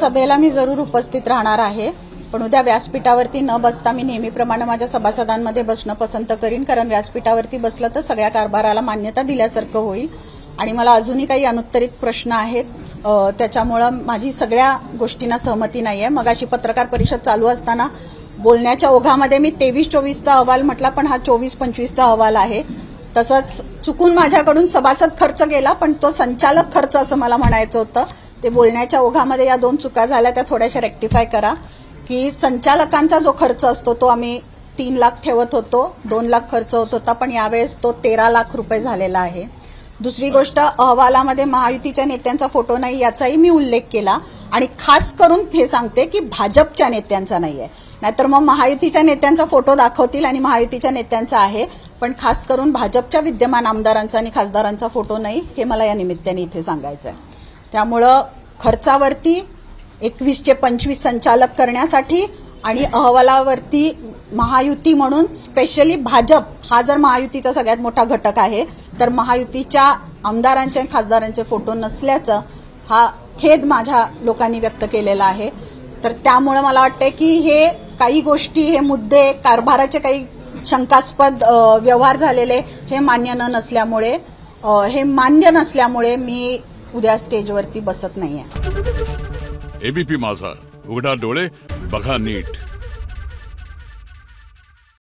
सभेला मी जरूर उपस्थित राहणार आहे, पण उद्या व्यासपीठावरती न बसता मी नेहमीप्रमाणे माझ्या सभासदांमध्ये बसणं पसंत करीन, कारण व्यासपीठावरती बसलं तर सगळ्या कारभाराला मान्यता दिल्यासारखं होईल आणि मला अजूनही काही अनुत्तरित प्रश्न आहेत, त्याच्यामुळं माझी सगळ्या गोष्टींना सहमती नाहीये। मगाशी पत्रकार परिषद चालू असताना बोलण्याच्या ओघामध्ये मी 23-24चा अहवाल म्हटला, पण हा 24-25चा अहवाल आहे। तसंच चुकून माझ्याकडून सभासद खर्च गेला, पण तो संचालक खर्च असं मला म्हणायचं होतं। ते बोलण्याच्या ओघामध्ये या दोन चुका झाल्या, त्या थोड्याशा रेक्टिफाय करा की संचालकांचा जो खर्च असतो तो आम्ही 3 लाख ठेवत होतो, 2 लाख खर्च होत होता, पण यावेळेस तो 13 लाख रुपये झालेला आहे। दुसरी गोष्ट, अहवालामध्ये महायुतीच्या नेत्यांचा फोटो नाही याचाही मी उल्लेख केला आणि खास करून हे सांगते की भाजपच्या नेत्यांचा नाहीये, नाहीतर मग महायुतीच्या नेत्यांचा फोटो दाखवतील आणि महायुतीच्या नेत्यांचा आहे, पण खास करून भाजपच्या विद्यमान आमदारांचा आणि खासदारांचा फोटो नाही, हे मला या निमित्ताने इथे सांगायचं आहे। त्यामुळं खर्चावरती 21चे 25 संचालक करण्यासाठी आणि अहवालावरती महायुती म्हणून स्पेशली भाजप हा जर महायुतीचा सगळ्यात मोठा घटक आहे, तर महायुतीच्या आमदारांचे आणि खासदारांचे फोटो नसल्याचं हा खेद माझ्या लोकांनी व्यक्त केलेला आहे। तर त्यामुळे मला वाटतं की हे काही गोष्टी, हे मुद्दे, कारभाराचे काही शंकास्पद व्यवहार झालेले हे मान्य नसल्यामुळे मी उद्या स्टेजवरती बसत नाहीये। एबीपी माझा, उघडा डोळे बघा नीट।